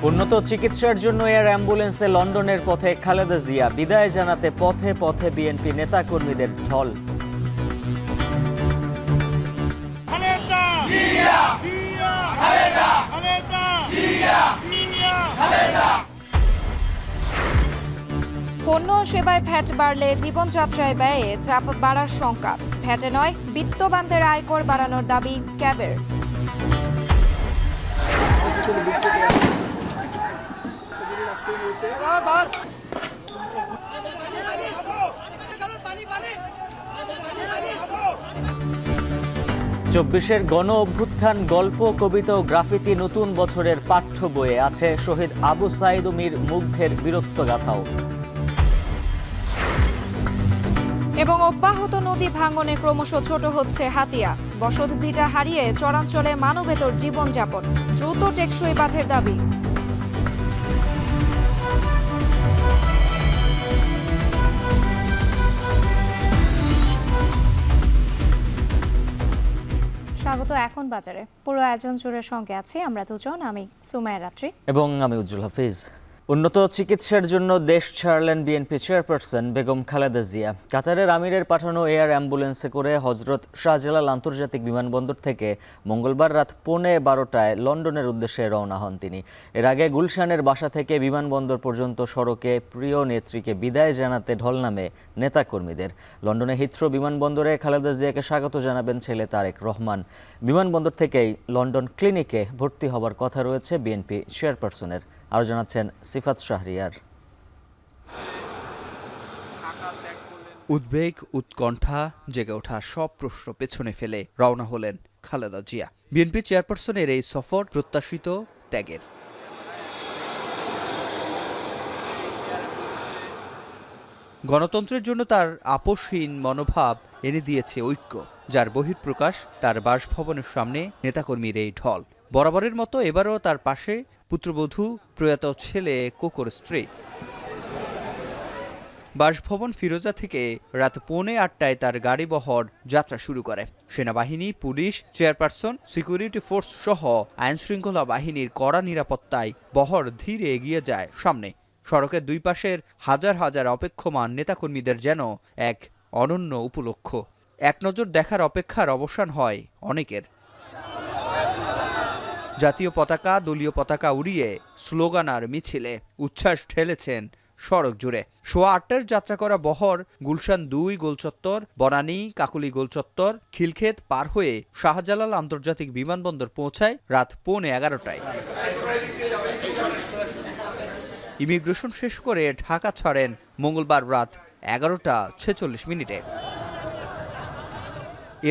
উন্নত চিকিৎসার জন্য এয়ার অ্যাম্বুলেন্সে লন্ডনের পথে খালেদা জিয়া। বিদায় জানাতে পথে পথে বিএনপি নেতাকর্মীদের ঢল। পণ্য ও সেবায় ভ্যাট বাড়লে জীবনযাত্রায় ব্যয়ে চাপ বাড়ার শঙ্কা। ভ্যাটে নয়, বিত্তবানদের আয়কর বাড়ানোর দাবি ক্যাবের। চব্বিশের গণ অভ্যুত্থান গল্প, কবিতা ও গ্রাফিতি নতুন বছরের পাঠ্য বইয়ে আছে। শহীদ আবু সাইদ উমির মুগ্ধের বীরত্বগাথাও। এবং অব্যাহত নদী ভাঙনে ক্রমশ ছোট হচ্ছে হাতিয়া। বসতভিটা হারিয়ে চরাঞ্চলে মানবেতর জীবনযাপন। দ্রুত টেকসই বাঁধের দাবি। স্বাগত এখন বাজারে। পুরো আয়োজন জুড়ে সঙ্গে আছি আমরা দুজন, আমি সুমাইয়া রাত্রি এবং আমি উজ্জ্বল হাফিজ। উন্নত চিকিৎসার জন্য দেশ ছাড়লেন বিএনপি চেয়ারপারসন বেগম খালেদা জিয়া। কাতারের আমিরের পাঠানো এয়ার অ্যাম্বুলেন্সে করে হজরত শাহজালাল আন্তর্জাতিক বিমানবন্দর থেকে মঙ্গলবার রাত 11:15টায় লন্ডনের উদ্দেশ্যে রওনা হন তিনি। এর আগে গুলশানের বাসা থেকে বিমানবন্দর পর্যন্ত সড়কে প্রিয় নেত্রীকে বিদায় জানাতে ঢল নামে নেতাকর্মীদের। লন্ডনে হিথ্রো বিমানবন্দরে খালেদা জিয়াকে স্বাগত জানাবেন ছেলে তারেক রহমান। বিমানবন্দর থেকেই লন্ডন ক্লিনিকে ভর্তি হবার কথা রয়েছে বিএনপি চেয়ারপারসনের। আরও জানাচ্ছেন সিফাত শাহরিয়ার। উদ্বেগ, উৎকণ্ঠা, জেগে ওঠা সব প্রশ্ন পেছনে ফেলে রওনা হলেন খালেদা জিয়া। বিএনপি চেয়ারপারসনের এই সফর প্রত্যাশিত ত্যাগের। গণতন্ত্রের জন্য তার আপোষহীন মনোভাব এনে দিয়েছে ঐক্য, যার বহিঃপ্রকাশ তার বাসভবনের সামনে নেতাকর্মীর এই ঢল। বরাবরের মতো এবারও তার পাশে পুত্রবধূ, প্রয়াত ছেলে, কোকোর স্ত্রী। বাসভবন ফিরোজা থেকে রাত 8:15টায় তার গাড়িবহর যাত্রা শুরু করে। সেনাবাহিনী, পুলিশ, চেয়ারপারসন, সিকিউরিটি ফোর্স সহ আইনশৃঙ্খলা বাহিনীর কড়া নিরাপত্তায় বহর ধীরে এগিয়ে যায় সামনে। সড়কের দুই পাশের হাজার হাজার অপেক্ষমান নেতাকর্মীদের যেন এক অনন্য উপলক্ষ। এক নজর দেখার অপেক্ষার অবসান হয় অনেকের। জাতীয় পতাকা, দলীয় পতাকা উড়িয়ে স্লোগান আর মিছিলে উচ্ছ্বাস ঠেলেছেন সড়ক জুড়ে। 8:15টার যাত্রা করা বহর গুলশান 2 গোলচত্বর, বনানী, কাকুলি গোলচত্বর, খিলক্ষেত পার হয়ে শাহজালাল আন্তর্জাতিক বিমানবন্দর পৌঁছায় রাত 11:15টায়। ইমিগ্রেশন শেষ করে ঢাকা ছাড়েন মঙ্গলবার রাত 11:46।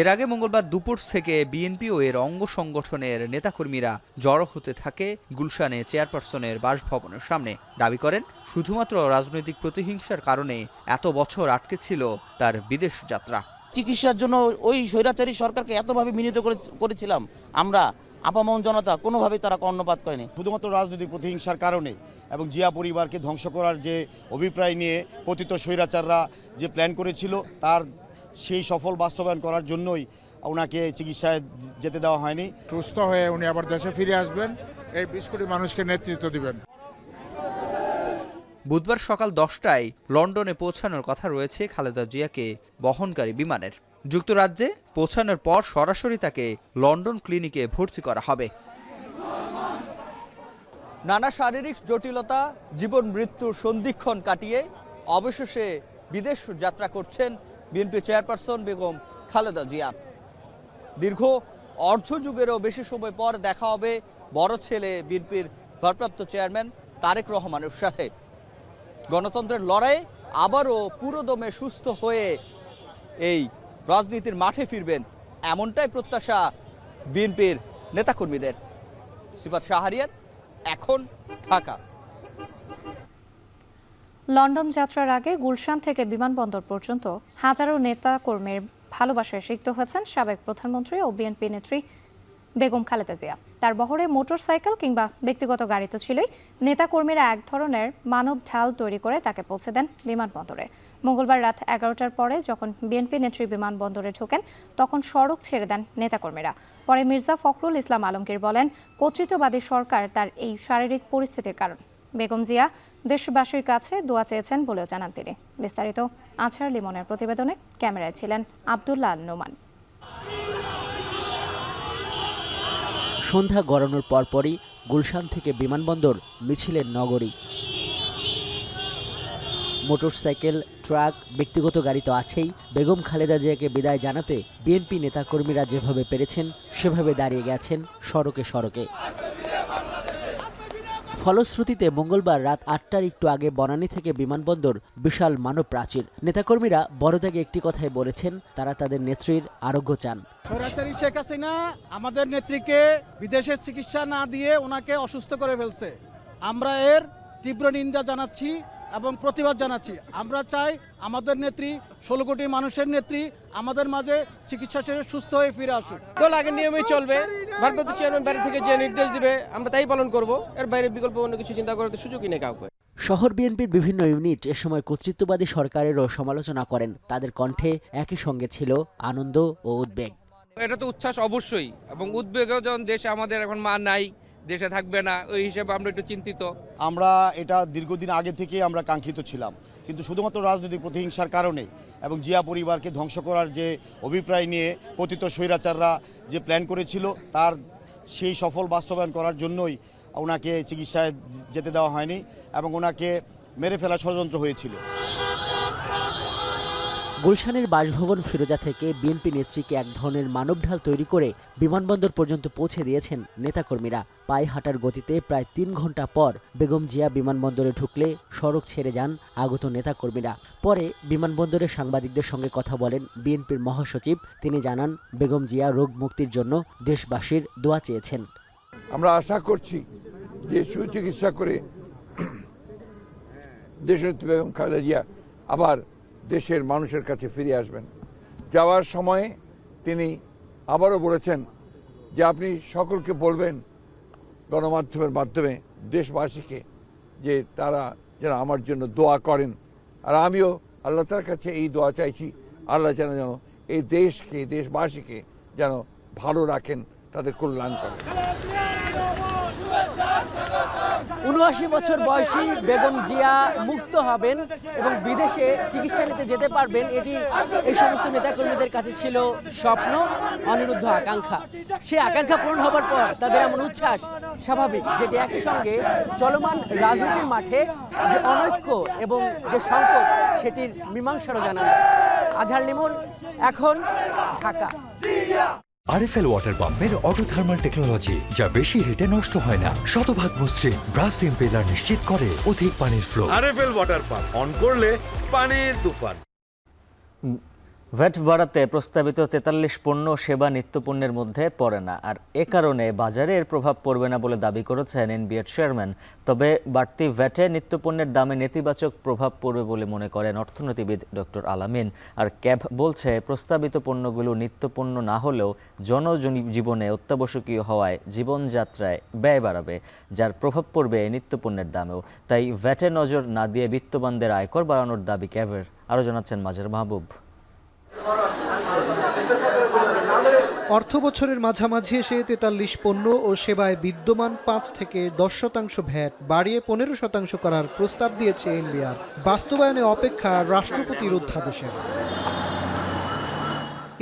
এর আগে মঙ্গলবার দুপুর থেকে বিএনপি ও এর অঙ্গ সংগঠনের নেতাকর্মীরা জড়ো হতে থাকে গুলশানে চেয়ারপারসনের বাসভবনের সামনে। দাবি করেন শুধুমাত্র রাজনৈতিক প্রতিহিংসার কারণে এত বছর আটকে ছিল তার বিদেশ যাত্রা। চিকিৎসার জন্য ওই স্বৈরাচারী সরকারকে এতভাবে মিনিত করেছিলাম আমরা, আপামর জনতা, কোনোভাবেই তারা কর্ণপাত করেনি। শুধুমাত্র রাজনৈতিক প্রতিহিংসার কারণে এবং জিয়া পরিবারকে ধ্বংস করার যে অভিপ্রায় নিয়ে পতিত স্বৈরাচাররা যে প্ল্যান করেছিল, তার সেই সফল বাস্তবায়ন করার জন্যই ওনাকে চিকিৎসায় যেতে দেওয়া হয়নি। সুস্থ হয়ে উনি আবার দেশে ফিরে আসবেন, এই 20 কোটি মানুষকে নেতৃত্ব দিবেন। বুধবার সকাল 10টায় লন্ডনে পৌঁছানোর কথা রয়েছে খালেদা জিয়াকে বহনকারী বিমানের। যুক্তরাজ্যে পৌঁছানোর পর সরাসরি তাকে লন্ডন ক্লিনিকে ভর্তি করা হবে। নানা শারীরিক জটিলতা, জীবন মৃত্যুর সন্ধিক্ষণ কাটিয়ে অবশেষে বিদেশ যাত্রা করছেন বিএনপি চেয়ারপারসন বেগম খালেদা জিয়া। দীর্ঘ অর্ধযুগেরও বেশি সময় পর দেখা হবে বড় ছেলে বিএনপির ভারপ্রাপ্ত চেয়ারম্যান তারেক রহমানের সাথে। গণতন্ত্রের লড়াই আবারও পুরোদমে সুস্থ হয়ে এই রাজনীতির মাঠে ফিরবেন, এমনটাই প্রত্যাশা বিএনপির নেতাকর্মীদের। সিফাত শাহরিয়ার, এখন ঢাকা। লন্ডন যাত্রার আগে গুলশান থেকে বিমানবন্দর পর্যন্ত হাজারো নেতা কর্মীর ভালোবাসায় সিক্ত হয়েছেন সাবেক প্রধানমন্ত্রী ও বিএনপি নেত্রী বেগম খালেদা জিয়া। তার বহরে মোটরসাইকেল কিংবা ব্যক্তিগত গাড়ি তো ছিলই, নেতাকর্মীরা এক ধরনের মানব ঢাল তৈরি করে তাকে পৌঁছে দেন বিমানবন্দরে। মঙ্গলবার রাত 11টার পরে যখন বিএনপি নেত্রী বিমানবন্দরে ঢোকেন তখন সড়ক ছেড়ে দেন নেতাকর্মীরা। পরে মির্জা ফখরুল ইসলাম আলমগীর বলেন, কর্তৃত্ববাদী সরকার তার এই শারীরিক পরিস্থিতির কারণ। বেগম জিয়া দেশবাসীর কাছে দোয়া চেয়েছেন বলেও জানান তিনি। বিস্তারিত আজহার লিমনের প্রতিবেদনে, ক্যামেরায় ছিলেন আব্দুল্লাহ আল নোমান। সন্ধ্যা গড়ানোর পরপরই গুলশান থেকে বিমানবন্দর মিছিলের নগরী। মোটরসাইকেল, ট্রাক, ব্যক্তিগত গাড়ি তো আছেই। বেগম খালেদা জিয়াকে বিদায় জানাতে বিএনপি নেতাকর্মীরা যেভাবে পেরেছেন সেভাবে দাঁড়িয়ে গেছেন সড়কে সড়কে। ফলশ্রুতিতে মঙ্গলবার রাত 8টার একটু আগে বনানী থেকে বিমানবন্দর বিশাল মানব প্রাচীর। নেতাকর্মীরা বড়দাগে একটি কথাই বলেছেন, তারা তাদের নেত্রীর আরোগ্য চান। স্বৈরাচারী শেখ হাসিনা আমাদের নেত্রীকে বিদেশের চিকিৎসা না দিয়ে ওনাকে অসুস্থ করে ফেলছে। আমরা এর তীব্র নিন্দা জানাচ্ছি এবং প্রতিবাদ জানাচ্ছি। আমরা চাই আমাদের নেত্রী, 16 কোটি মানুষের নেত্রী আমাদের মাঝে চিকিৎসা সেরে সুস্থ হয়ে ফিরে আসুক। দল আগের নিয়মেই চলবে, ভারপ্রাপ্ত চেয়ারম্যান বাইরে থেকে যে নির্দেশ দিবে আমরা তাই পালন করব। এর বাইরে বিকল্প অন্য কিছু চিন্তা করার সুযোগই নেই কাউকে। শহর বিএনপির বিভিন্ন ইউনিট এ সময় কর্তৃত্ববাদী সরকারেরও সমালোচনা করেন। তাদের কণ্ঠে একই সঙ্গে ছিল আনন্দ ও উদ্বেগ। এটা তো উচ্ছ্বাস অবশ্যই, এবং উদ্বেগও যখন দেশে আমাদের এখন মা নাই, দেশে থাকবে না, ওই হিসেবে আমরা একটু চিন্তিত। আমরা এটা দীর্ঘদিন আগে থেকে আমরা কাঙ্ক্ষিত ছিলাম, কিন্তু শুধুমাত্র রাজনৈতিক প্রতিহিংসার কারণে এবং জিয়া পরিবারকে ধ্বংস করার যে অভিপ্রায় নিয়ে পতিত স্বৈরাচাররা যে প্ল্যান করেছিল তার সেই সফল বাস্তবায়ন করার জন্যই ওনাকে চিকিৎসায় যেতে দেওয়া হয়নি এবং ওনাকে মেরে ফেলার ষড়যন্ত্র হয়েছিল। গুলশানের বাসভবন ফিরোজা থেকে বিএনপি নেত্রীকে এক ধরনের মানবঢাল তৈরি করে বিমানবন্দর পর্যন্ত পৌঁছে দিয়েছেন নেতাকর্মীরা। পায়ে হাঁটার গতিতে প্রায় 3 ঘন্টা পর বেগম জিয়া বিমানবন্দরে ঢুকলে সড়ক ছেড়ে যান আগত নেতাকর্মীরা। পরে বিমানবন্দরে সাংবাদিকদের সঙ্গে কথা বলেন বিএনপির মহাসচিব। তিনি জানান, বেগম জিয়া রোগ মুক্তির জন্য দেশবাসীর দোয়া চেয়েছেন। আমরা আশা করছি যে সুচিকিৎসা করে দেশনেত্রী বেগম খালেদা জিয়া আবার দেশের মানুষের কাছে ফিরে আসবেন। যাওয়ার সময়ে তিনি আবারও বলেছেন যে আপনি সকলকে বলবেন গণমাধ্যমের মাধ্যমে দেশবাসীকে যে তারা যেন আমার জন্য দোয়া করেন। আর আমিও আল্লাহ তাআলার কাছে এই দোয়া চাইছি, আল্লাহ যেন এই দেশকে, দেশবাসীকে যেন ভালো রাখেন, তাদের কল্যাণ করেন। ৭৯ বছর বয়সী বেগম জিয়া মুক্ত হবেন এবং বিদেশে চিকিৎসা নিতে যেতে পারবেন, এটি এই সমস্ত নেতাকর্মীদের কাছে ছিল স্বপ্ন, অনিরুদ্ধ আকাঙ্ক্ষা। সেই আকাঙ্ক্ষা পূরণ হবার পর তাদের এমন উচ্ছ্বাস স্বাভাবিক, যেটি একই সঙ্গে চলমান রাজনীতির মাঠে যে অনৈক্য এবং যে সংকট সেটির মীমাংসারও জানান। আজহার লিমন, এখন, ঢাকা। আরএফএল ওয়াটার পাম্পের অটো থার্মাল টেকনোলজি, যা বেশি হিটে নষ্ট হয় না, শতভাগ মসৃণ ব্রাশ ইম্পেলার নিশ্চিত করে অধিক পানির flow. RFL water pump on করলে পানির তুফান। ভ্যাট বাড়াতে প্রস্তাবিত 43 পণ্য সেবা নিত্যপণ্যের মধ্যে পড়ে না, আর এ কারণে বাজারে এর প্রভাব পড়বে না বলে দাবি করেছেন এনবিআর চেয়ারম্যান। তবে বাড়তি ভ্যাটে নিত্যপণ্যের দামে নেতিবাচক প্রভাব পড়বে বলে মনে করেন অর্থনীতিবিদ ডক্টর আলামিন। আর ক্যাব বলছে, প্রস্তাবিত পণ্যগুলো নিত্যপণ্য না হলেও জনজীবনে অত্যাবশ্যকীয় হওয়ায় জীবনযাত্রায় ব্যয় বাড়াবে, যার প্রভাব পড়বে নিত্যপণ্যের দামেও। তাই ভ্যাটে নজর না দিয়ে বিত্তবানদের আয়কর বাড়ানোর দাবি ক্যাবের। আরও জানাচ্ছেন মাজার মাহবুব। অর্থ বছরের মাঝামাঝি এসে 43 পণ্য ও সেবায় বিদ্যমান 5 থেকে 10% ভ্যাট বাড়িয়ে 15% করার প্রস্তাব দিয়েছে এনবিআর। বাস্তবায়নে অপেক্ষা রাষ্ট্রপতির অধ্যাদেশের।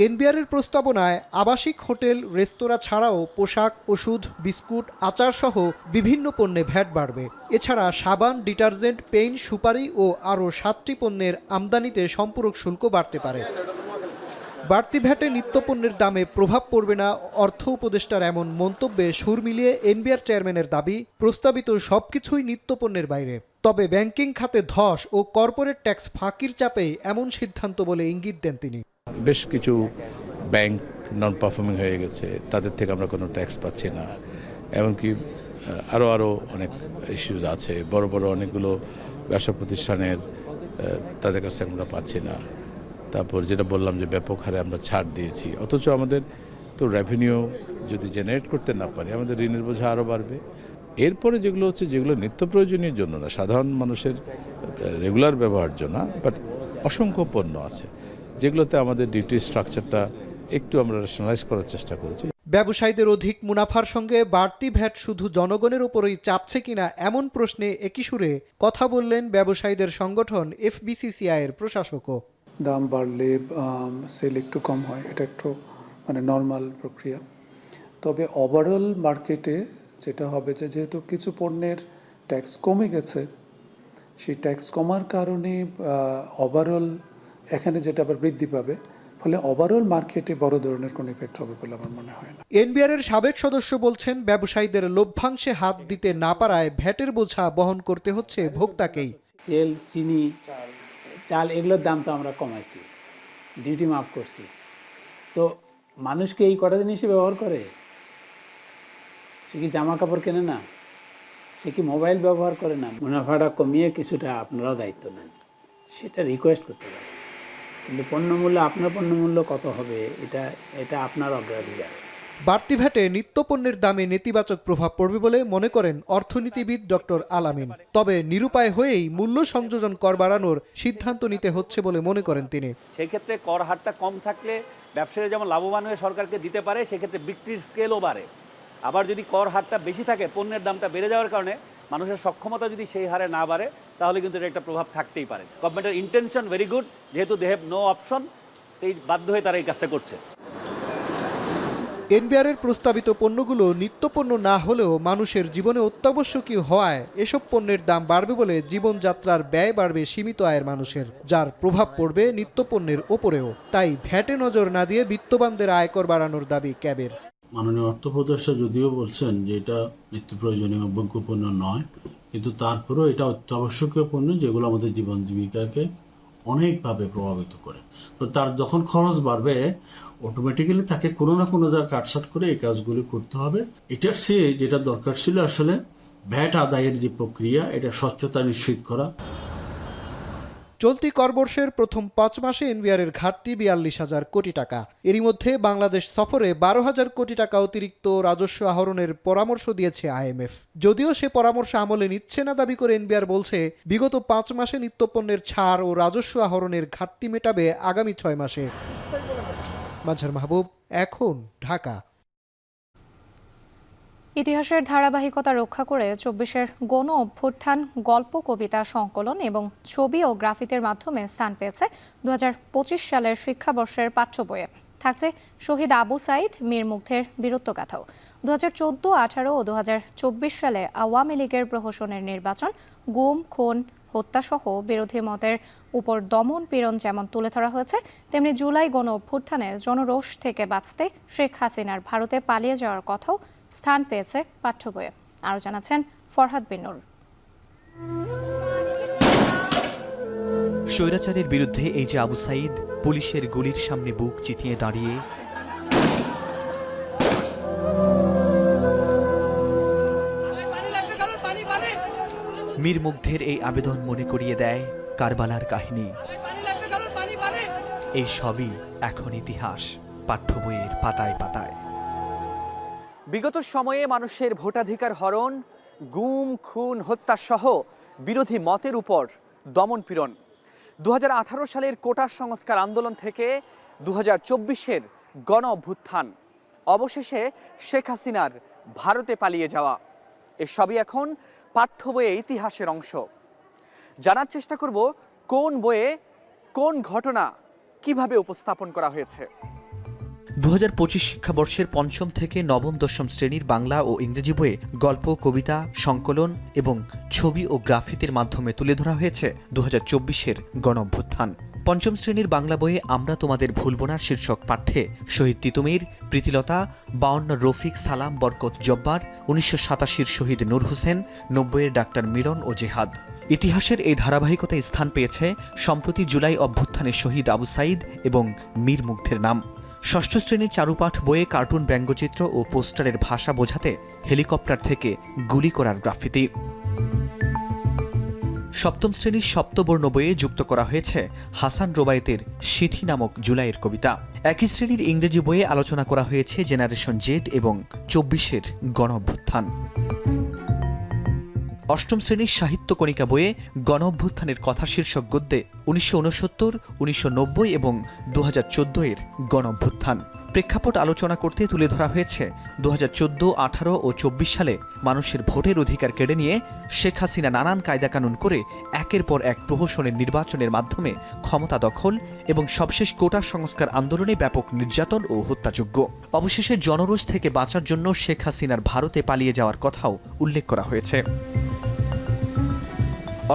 এনবিআরের প্রস্তাবনায় আবাসিক, হোটেল, রেস্তোরাঁ ছাড়াও পোশাক, ওষুধ, বিস্কুট, আচার সহ বিভিন্ন পণ্যে ভ্যাট বাড়বে। এছাড়া সাবান, ডিটারজেন্ট, পেইন্ট, সুপারি ও আরও 7টি পণ্যের আমদানিতে সম্পূরক শুল্ক বাড়তে পারে। বাড়তি ভ্যাটে নিত্যপণ্যের দামে প্রভাব পড়বে না অর্থ উপদেষ্টার এমন মন্তব্যে সুর মিলিয়ে এনবিআর চেয়ারম্যানের দাবি, প্রস্তাবিত সবকিছুই নিত্যপণ্যের বাইরে। তবে ব্যাংকিং খাতে ধস ও কর্পোরেট ট্যাক্স ফাঁকির চাপেই এমন সিদ্ধান্ত বলে ইঙ্গিত দেন তিনি। বেশ কিছু ব্যাংক নন পারফর্মিং হয়ে গেছে, তাদের থেকে আমরা কোনো ট্যাক্স পাচ্ছি না। এমনকি আরও অনেক ইস্যুজ আছে, বড় বড় অনেকগুলো ব্যবসা প্রতিষ্ঠানের তাদের কাছে আমরা পাচ্ছি না। তারপর যেটা বললাম যে ব্যাপক হারে আমরা ছাড় দিয়েছি, অথচ আমাদের তো রেভিনিউ যদি জেনারেট করতে না পারি আমাদের ঋণের বোঝা আরও বাড়বে। এরপরে যেগুলো হচ্ছে যেগুলো নিত্য প্রয়োজনীয় জন্য না, সাধারণ মানুষের রেগুলার ব্যবহারের জন্য, বাট অসংখ্য পণ্য আছে যেগুলোতে আমাদের ডিউটি স্ট্রাকচারটা একটু আমরা রেশনালাইজ করার চেষ্টা করেছি। ব্যবসায়ীদের অধিক মুনাফার সঙ্গে বাড়তি ভ্যাট শুধু জনগণের উপরই চাপছে কিনা এমন প্রশ্নে একই সুরে কথা বললেন ব্যবসায়ীদের সংগঠন FBCCI এর প্রশাসকও। দাম বাড়লে সেল একটু কম হয়, এটা একটু মানে নর্মাল প্রক্রিয়া। তবে ওভারঅল মার্কেটে যেটা হবে যেহেতু কিছু পণ্যের ট্যাক্স কমে গেছে, সেই ট্যাক্স কমার কারণে ওভারঅল এখানে যেটা আবার বৃদ্ধি পাবে, ফলে ওভারঅল মার্কেটে বড় ধরনের কোনো ইফেক্ট হবে বলে আমার মনে হয় না। NBR এর সাবেক সদস্য বলছেন ব্যবসায়ীদের লভ্যাংশে হাত দিতে না পারায় ভ্যাটের বোঝা বহন করতে হচ্ছে ভোক্তাকেই। তেল, চিনি, চাল এগুলোর দাম তো আমরা কমাইছি, ডিউটি মাফ করছি, তো মানুষকে এই কটা জিনিসই ব্যবহার করে। সে কি জামা কাপড় কেনে না, সে কি মোবাইল ব্যবহার করে না? মুনাফাটা কমিয়ে কিছুটা আপনারাও দায়িত্ব নেন, সেটা রিকোয়েস্ট করতে পারেন। কিন্তু পণ্যমূল্য, আপনার পণ্যমূল্য কত হবে এটা আপনার অগ্রাধিকার। বাড়তি ভ্যাটে নিত্যপণ্যের দামে নেতিবাচক প্রভাব পড়বে বলে মনে করেন অর্থনীতিবিদ ডক্টর আলামিন। তবে নিরুপায় হয়েই মূল্য সংযোজন কর বাড়ানোর সিদ্ধান্ত নিতে হচ্ছে বলে মনে করেন তিনি। সেই ক্ষেত্রে কর হারটা কম থাকলে ব্যবসায়ীরা যেমন লাভবান হয়ে সরকারকে দিতে পারে, সেক্ষেত্রে বিক্রির স্কেলও বাড়ে। আবার যদি কর হারটা বেশি থাকে, পণ্যের দামটা বেড়ে যাওয়ার কারণে মানুষের সক্ষমতা যদি সেই হারে না বাড়ে, তাহলে কিন্তু এটা একটা প্রভাব থাকতেই পারে। গভর্নমেন্টের ইন্টেনশন ভেরি গুড, যেহেতু দে হ্যাভ নো অপশন, এই বাধ্য হয়ে তারা এই কাজটা করছে। NBR এর প্রস্তাবিত পণ্যগুলো নিত্যপণ্য না হলেও মানুষের জীবনে অত্যাবশ্যকীয় হওয়ায় এসব পণ্যের দাম বাড়বে বলে জীবনযাত্রার ব্যয় বাড়বে সীমিত আয়ের মানুষের, যার প্রভাব পড়বে নিত্যপণ্যের ওপরেও। তাই ভ্যাটে নজর না দিয়ে বিত্তবানদের আয়কর বাড়ানোর দাবি ক্যাবের। মাননীয় অর্থ উপদেষ্টা যদিও বলছেন যে এটা নিত্য প্রয়োজনীয় ভোগ্য পণ্য নয়, কিন্তু তারপরেও এটা অত্যাবশ্যকীয় পণ্য যেগুলো আমাদের জীবন জীবিকাকে অনেকভাবে প্রভাবিত করে। তো তার যখন খরচ বাড়বে, অটোমেটিক্যালি তাকে কোনো না কোনো জায়গায় কাটছাট করে এই কাজগুলি করতে হবে। এটার চেয়ে যেটা দরকার ছিল আসলে ভ্যাট আদায়ের যে প্রক্রিয়া, এটা স্বচ্ছতা নিশ্চিত করা। চলতি করবর্ষের প্রথম 5 মাসে NBR এর ঘাটতি 42,000 কোটি টাকা। এরই মধ্যে বাংলাদেশ সফরে 12,000 কোটি টাকা অতিরিক্ত রাজস্ব আহরণের পরামর্শ দিয়েছে IMF। যদিও সে পরামর্শ আমলে নিচ্ছে না দাবি করে NBR বলছে, বিগত 5 মাসে নিত্যপণ্যের ছাড় ও রাজস্ব আহরণের ঘাটতি মেটাবে আগামী 6 মাসে। মাজহার মাহবুব, এখন, ঢাকা। ইতিহাসের ধারাবাহিকতা রক্ষা করে 24-এর গণ অভ্যুত্থান গল্প, কবিতা সংকলন এবং ছবি ও গ্রাফিতির মাধ্যমে স্থান পেয়েছে 2025 সালের শিক্ষাবর্ষের পাঠ্য বইয়ে। থাকছে শহীদ আবু সাইদ, মীর মুগ্ধের বীরত্বগাথাও। 2014, 18 ও 2024 সালে আওয়ামী লীগের প্রহসনের নির্বাচন, গুম, খুন, হত্যাসহ বিরোধী মতের উপর দমন পীড়ন যেমন তুলে ধরা হয়েছে, তেমনি জুলাই গণ অভ্যুত্থানে জনরোষ থেকে বাঁচতে শেখ হাসিনার ভারতে পালিয়ে যাওয়ার কথাও স্থান পেয়েছে পাঠ্য বইয়ে। আরও জানাচ্ছেন ফরহাদ বিন নূর। স্বৈরাচারের বিরুদ্ধে এই যে আবু সাইদ পুলিশের গুলির সামনে বুক চিতিয়ে দাঁড়িয়ে মীর মুগ্ধের এই আবেদন মনে করিয়ে দেয় কারবালার কাহিনী। এই সবই এখন ইতিহাস, পাঠ্য বইয়ের পাতায় পাতায়। বিগত সময়ে মানুষের ভোটাধিকার হরণ, গুম, খুন, হত্যাসহ বিরোধী মতের উপর দমনপীড়ন, 2018 সালের কোটা সংস্কার আন্দোলন থেকে 2024-এর গণ অভ্যুত্থান, অবশেষে শেখ হাসিনার ভারতে পালিয়ে যাওয়া, এসবই এখন পাঠ্য বইয়ে ইতিহাসের অংশ। জানার চেষ্টা করব কোন বইয়ে কোন ঘটনা কিভাবে উপস্থাপন করা হয়েছে। 2025 শিক্ষাবর্ষের 5ম থেকে নবম 10ম শ্রেণীর বাংলা ও ইংরেজি বইয়ে গল্প, কবিতা, সংকলন এবং ছবি ও গ্রাফিতির মাধ্যমে তুলে ধরা হয়েছে 2024-এর গণ অভ্যুত্থান। 5ম শ্রেণীর বাংলা বইয়ে আমরা তোমাদের ভুলব না শীর্ষক পাঠ্যে শহীদ তিতুমির, প্রীতিলতা, 52 রফিক, সালাম, বরকত জব্বার, 1987-র শহীদ নূর হোসেন, 90-এর ডাক্তার মিলন ও জেহাদ। ইতিহাসের এই ধারাবাহিকতায় স্থান পেয়েছে সম্প্রতি জুলাই অভ্যুত্থানের শহীদ আবু সাইদ এবং মীর মুগ্ধের নাম। 6ষ্ঠ শ্রেণীর চারুপাঠ বইয়ে কার্টুন, ব্যঙ্গচিত্র ও পোস্টারের ভাষা বোঝাতে হেলিকপ্টার থেকে গুলি করার গ্রাফিতি। সপ্তম শ্রেণীর সপ্তবর্ণ বইয়ে যুক্ত করা হয়েছে হাসান রোবায়েতের সিথি নামক জুলাইয়ের কবিতা। একই শ্রেণীর ইংরেজি বইয়ে আলোচনা করা হয়েছে জেনারেশন জেড এবং ২৪-এর গণঅভ্যুত্থান। অষ্টম শ্রেণীর সাহিত্য কণিকা বইয়ে গণঅভ্যুত্থানের কথা শীর্ষক গদ্যে ১৯৬৯, ১৯৯০ এবং ২০১৪-এর গণঅভ্যুত্থান। প্রেক্ষাপট আলোচনা করতে তুলে ধরা হয়েছে ২০১৪, ১৮ ও ২৪ সালে মানুষের ভোটের অধিকার কেড়ে নিয়ে শেখ হাসিনা নানান কায়দাকানুন করে একের পর এক প্রহসনের নির্বাচনের মাধ্যমে ক্ষমতা দখল এবং সবশেষ কোটা সংস্কার আন্দোলনে ব্যাপক নির্যাতন ও হত্যাযজ্ঞ। অবশেষে জনরোষ থেকে বাঁচার জন্য শেখ হাসিনার ভারতে পালিয়ে যাওয়ার কথাও উল্লেখ করা হয়েছে।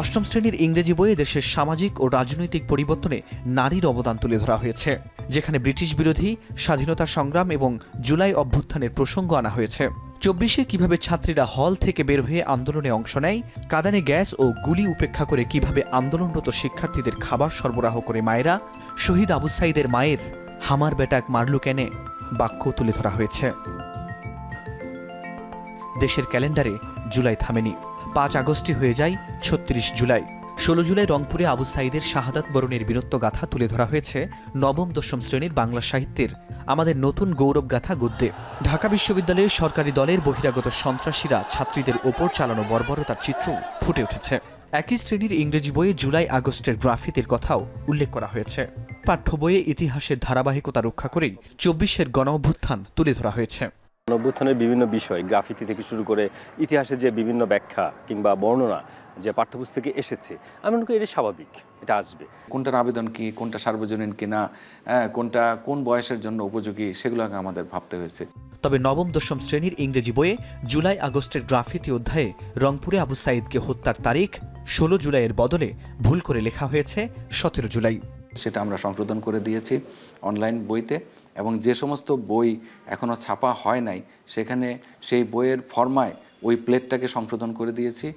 অষ্টম শ্রেণীর ইংরেজি বইয়ে দেশের সামাজিক ও রাজনৈতিক পরিবর্তনে নারীর অবদান তুলে ধরা হয়েছে, যেখানে ব্রিটিশ বিরোধী, স্বাধীনতা সংগ্রাম এবং জুলাই অভ্যুত্থানের প্রসঙ্গ আনা হয়েছে। ২৪-এ কিভাবে ছাত্রীরা হল থেকে বের হয়ে আন্দোলনে অংশ নেয়, কাঁদানে গ্যাস ও গুলি উপেক্ষা করে কিভাবে আন্দোলনরত শিক্ষার্থীদের খাবার সরবরাহ করে মায়েরা, শহীদ আবু সাঈদের মায়ের হামার বেটাক মারলু কেনে বাক্য তুলে ধরা হয়েছে। দেশের ক্যালেন্ডারে জুলাই থামেনি, ৫ আগস্টে হয়ে যায় ৩৬ জুলাই। ১৬ জুলাই রংপুরে আবু সাঈদের শাহাদাত বরণের বীরত্ব গাথা তুলে ধরা হয়েছে নবম-দশম শ্রেণীর বাংলা সাহিত্যের আমাদের নতুন গৌরব গাথা গদ্যে। ঢাকা বিশ্ববিদ্যালয়ের সরকারি দলের বহিরাগত সন্ত্রাসীরা ছাত্রীদের ওপর চালানো বর্বরতার চিত্র ফুটে উঠেছে। একই শ্রেণীর ইংরেজি বইয়ে জুলাই আগস্টের গ্রাফিতির কথাও উল্লেখ করা হয়েছে। পাঠ্য বইয়ে ইতিহাসের ধারাবাহিকতা রক্ষা করেই ২৪-এর গণঅভ্যুত্থান তুলে ধরা হয়েছে। অভ্যুত্থানের বিভিন্ন বিষয়, গ্রাফিতি থেকে শুরু করে ইতিহাসের যে বিভিন্ন ব্যাখ্যা কিংবা বর্ণনা যে পাঠ্যপুস্তকে এসেছে, আমি মনে করি এটা স্বাভাবিক, এটা আসবে। কোনটার আবেদন কি, কোনটা সার্বজনীন কিনা, কোনটা কোন বয়সের জন্য উপযোগী, সেগুলোকে আমাদের ভাবতে হয়েছে। তবে নবম-দশম শ্রেণীর ইংরেজি বইয়ে জুলাই আগস্টের গ্রাফিতি অধ্যায়ে রংপুরে আবু সাঈদকে হত্যার তারিখ ১৬ জুলাইয়ের বদলে ভুল করে লেখা হয়েছে ১৭ জুলাই। সেটা আমরা সংশোধন করে দিয়েছি অনলাইন বইতে, এবং যে সমস্ত বই এখনও ছাপা হয় নাই সেখানে সেই বইয়ের ফরমায় ওই প্লেটটাকে সংশোধন করে দিয়েছি।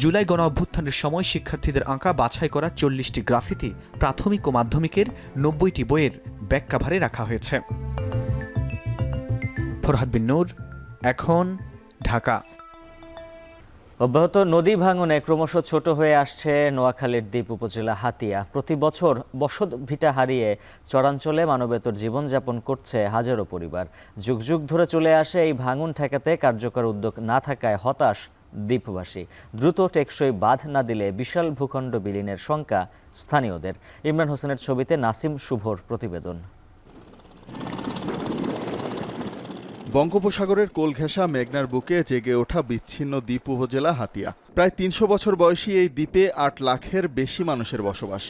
জুলাই গণঅভ্যুত্থানের সময় শিক্ষার্থীদের আঁকা বাছাই করা ৪০টি গ্রাফিতি প্রাথমিক ও মাধ্যমিকের ৯০টি বইয়ের ব্যাক কাভারে রাখা হয়েছে। ফরহাদ বিন নূর, এখন, ঢাকা। অব্যাহত নদী ভাঙনে ক্রমশ ছোট হয়ে আসছে নোয়াখালীর দ্বীপ উপজেলা হাতিয়া। প্রতি বছর বসত ভিটা হারিয়ে চরাঞ্চলে মানবেতর জীবনযাপন করছে হাজারো পরিবার। যুগ যুগ ধরে চলে আসে এই ভাঙন ঠেকাতে কার্যকর উদ্যোগ না থাকায় হতাশ দ্বীপবাসী। দ্রুত টেকসই বাঁধ না দিলে বিশাল ভূখণ্ড বিলীনের শঙ্কা স্থানীয়দের। ইমরান হোসেনের ছবিতে নাসিম শুভর প্রতিবেদন। বঙ্গোপসাগরের কোল ঘেঁষা মেঘনার বুকে জেগে ওঠা বিচ্ছিন্ন দ্বীপ উপজেলা হাতিয়া। প্রায় ৩০০ বছর বয়সী এই দ্বীপে ৮ লাখের বেশি মানুষের বসবাস।